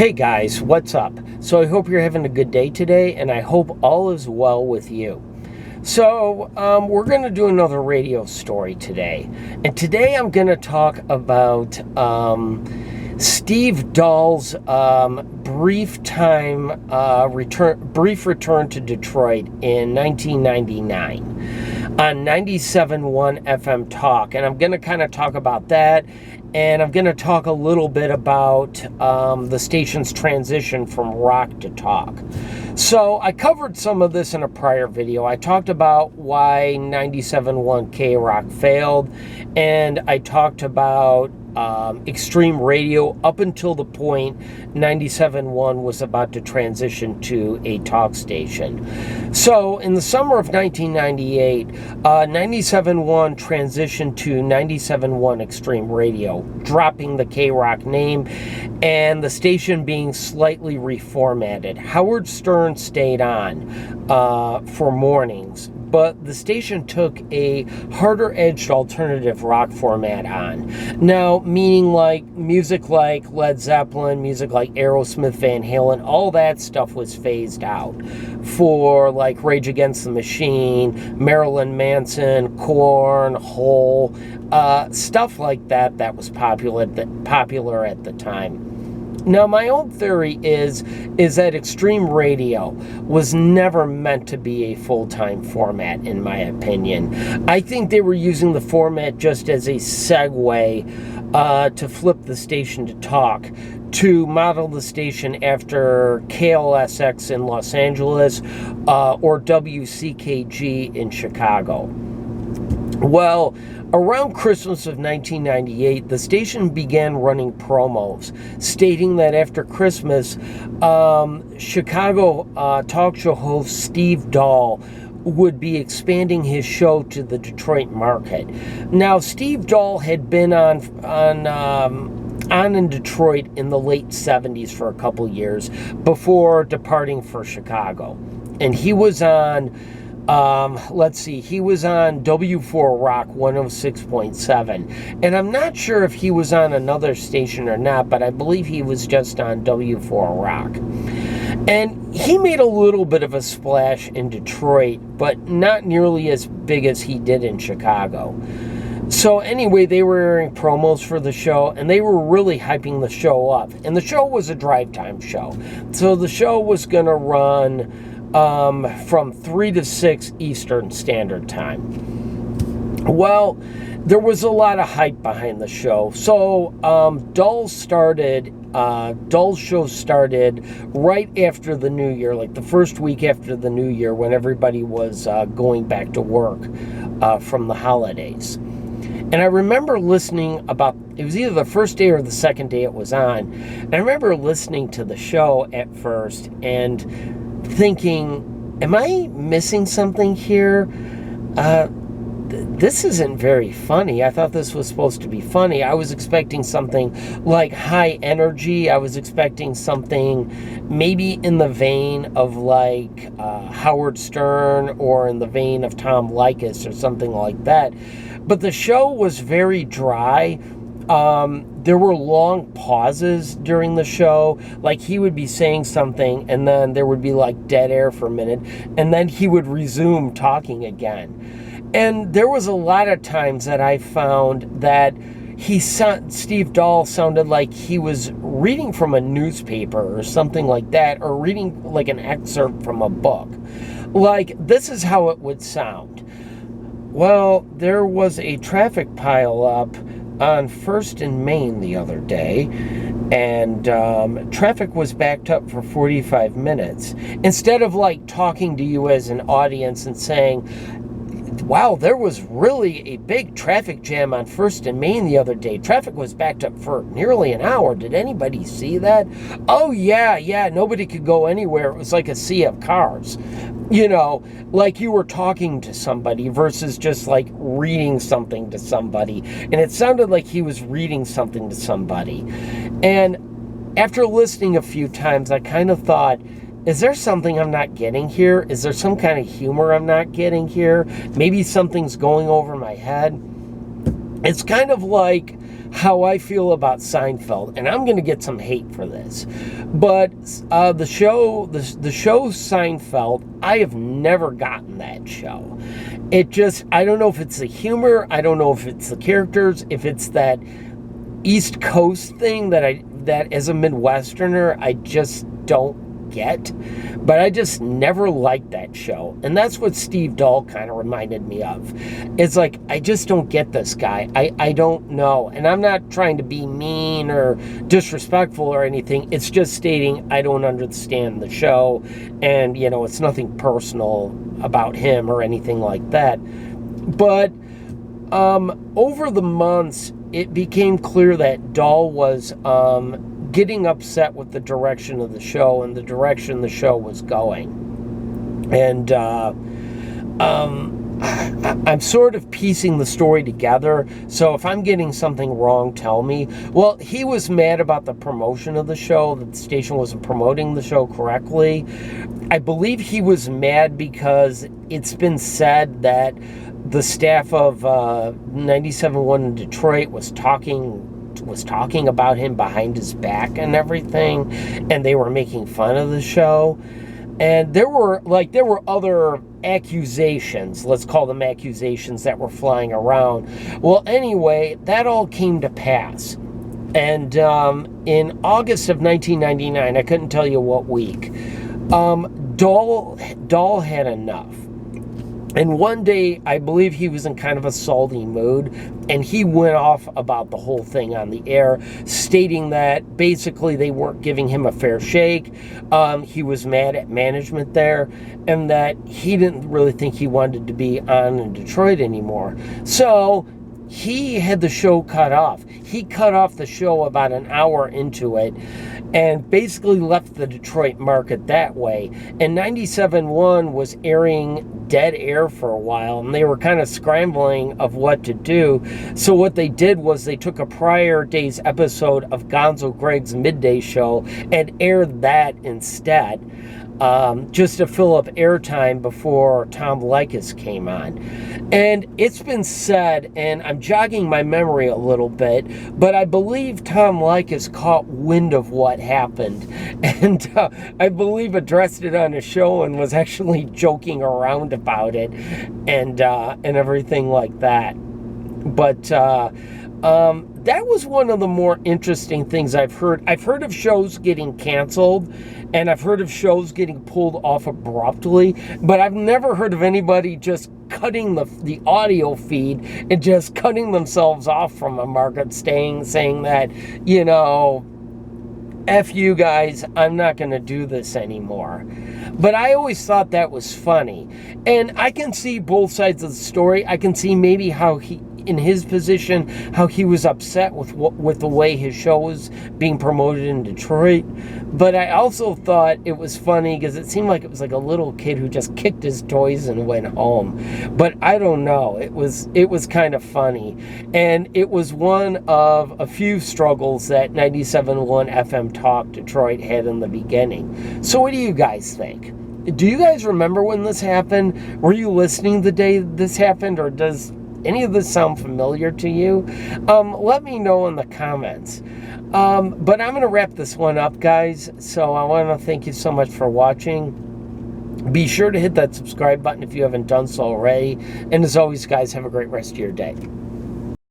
Hey guys, what's up? So I hope you're having a good day today, and I hope all is well with you. So we're going to do another radio story today, and today I'm going to talk about Steve Dahl's brief return to Detroit in 1999 on 97.1 FM Talk, and I'm going to kind of talk about that. And I'm going to talk a little bit about the station's transition from rock to talk. So I covered some of this in a prior video. I talked about why 97.1 K-Rock failed, and I talked about extreme radio up until the point 97.1 was about to transition to a talk station. So in the summer of 1998, 97.1 transitioned to 97.1 Extreme Radio, dropping the K-Rock name and the station being slightly reformatted. Howard Stern stayed on for mornings, but the station took a harder-edged alternative rock format on. Now, meaning like music like Led Zeppelin, music like Aerosmith, Van Halen, all that stuff was phased out for like Rage Against the Machine, Marilyn Manson, Korn, Hole, stuff like that was popular at the time. Now, my own theory is that extreme radio was never meant to be a full-time format, in my opinion. I think they were using the format just as a segue to flip the station to talk, to model the station after KLSX in Los Angeles or WCKG in Chicago. Well, around Christmas of 1998, the station began running promos stating that after Christmas, Chicago talk show host Steve Dahl would be expanding his show to the Detroit market. Now, Steve Dahl had been on in Detroit in the late 70s for a couple years before departing for Chicago. And he was on he was on W4 Rock 106.7, and I'm not sure if he was on another station or not, but I believe he was just on W4 Rock. And he made a little bit of a splash in Detroit, but not nearly as big as he did in Chicago. So anyway, they were airing promos for the show, and they were really hyping the show up. And the show was a drive time show. So the show was going to run from 3 to 6 Eastern Standard Time. Well, there was a lot of hype behind the show. So Dahl's show started right after the New Year, like the first week after the New Year, when everybody was going back to work from the holidays. And I remember listening it was either the first day or the second day it was on. And I remember listening to the show at first and thinking, am I missing something here? This isn't very funny. I thought this was supposed to be funny. I was expecting something like high energy. I was expecting something maybe in the vein of like Howard Stern or in the vein of Tom Leykis or something like that. But the show was very dry. There were long pauses during the show. Like he would be saying something and then there would be like dead air for a minute and then he would resume talking again. And there was a lot of times that I found that Steve Dahl sounded like he was reading from a newspaper or something like that, or reading like an excerpt from a book. Like, this is how it would sound. Well, there was a traffic pileup on 1st and Main the other day, and traffic was backed up for 45 minutes. Instead of like talking to you as an audience and saying, wow, there was really a big traffic jam on 1st and Main the other day. Traffic was backed up for nearly an hour. Did anybody see that? Oh, yeah, nobody could go anywhere. It was like a sea of cars. You know, like you were talking to somebody versus just like reading something to somebody. And it sounded like he was reading something to somebody. And after listening a few times, I kind of thought, is there something I'm not getting here? Is there some kind of humor I'm not getting here? Maybe something's going over my head. It's kind of like how I feel about Seinfeld, and I'm going to get some hate for this, but the show Seinfeld, I have never gotten that show. It just, I don't know if it's the humor, I don't know if it's the characters, if it's that East Coast thing that as a Midwesterner, I just don't get, but I just never liked that show. And that's what Steve Dahl kind of reminded me of. It's like, I just don't get this guy. I don't know. And I'm not trying to be mean or disrespectful or anything. It's just stating I don't understand the show. And, you know, it's nothing personal about him or anything like that. But over the months, it became clear that Dahl was getting upset with the direction of the show and the direction the show was going. And I'm sort of piecing the story together, so if I'm getting something wrong, tell me. Well, he was mad about the promotion of the show, that the station wasn't promoting the show correctly. I believe he was mad because it's been said that the staff of 97.1 in Detroit was talking about him behind his back and everything, and they were making fun of the show. And there were other accusations, let's call them accusations, that were flying around. Well, anyway, that all came to pass. And in August of 1999, I couldn't tell you what week, Dahl had enough. And one day, I believe he was in kind of a salty mood, and he went off about the whole thing on the air, stating that basically they weren't giving him a fair shake. He was mad at management there, and that he didn't really think he wanted to be on in Detroit anymore. So he had the show cut off. He cut off the show about an hour into it and basically left the Detroit market that way. And 97.1 was airing dead air for a while, and they were kind of scrambling of what to do. So what they did was they took a prior day's episode of Gonzo Greg's Midday Show and aired that instead, just to fill up airtime before Tom Leykis came on. And it's been said, and I'm jogging my memory a little bit, but I believe Tom Leykis caught wind of what happened, and I believe addressed it on a show and was actually joking around about it, and everything like that. But that was one of the more interesting things I've heard. I've heard of shows getting canceled, and I've heard of shows getting pulled off abruptly, but I've never heard of anybody just cutting the audio feed and just cutting themselves off from a market, saying that, you know, F you guys, I'm not going to do this anymore. But I always thought that was funny. And I can see both sides of the story. I can see maybe how he, in his position, how he was upset with the way his show was being promoted in Detroit. But I also thought it was funny because it seemed like it was like a little kid who just kicked his toys and went home. But I don't know. It was kind of funny. And it was one of a few struggles that 97.1 FM Talk Detroit had in the beginning. So what do you guys think? Do you guys remember when this happened? Were you listening the day this happened, or does any of this sound familiar to you? Let me know in the comments. But I'm going to wrap this one up, guys. So I want to thank you so much for watching. Be sure to hit that subscribe button if you haven't done so already. And as always, guys, have a great rest of your day.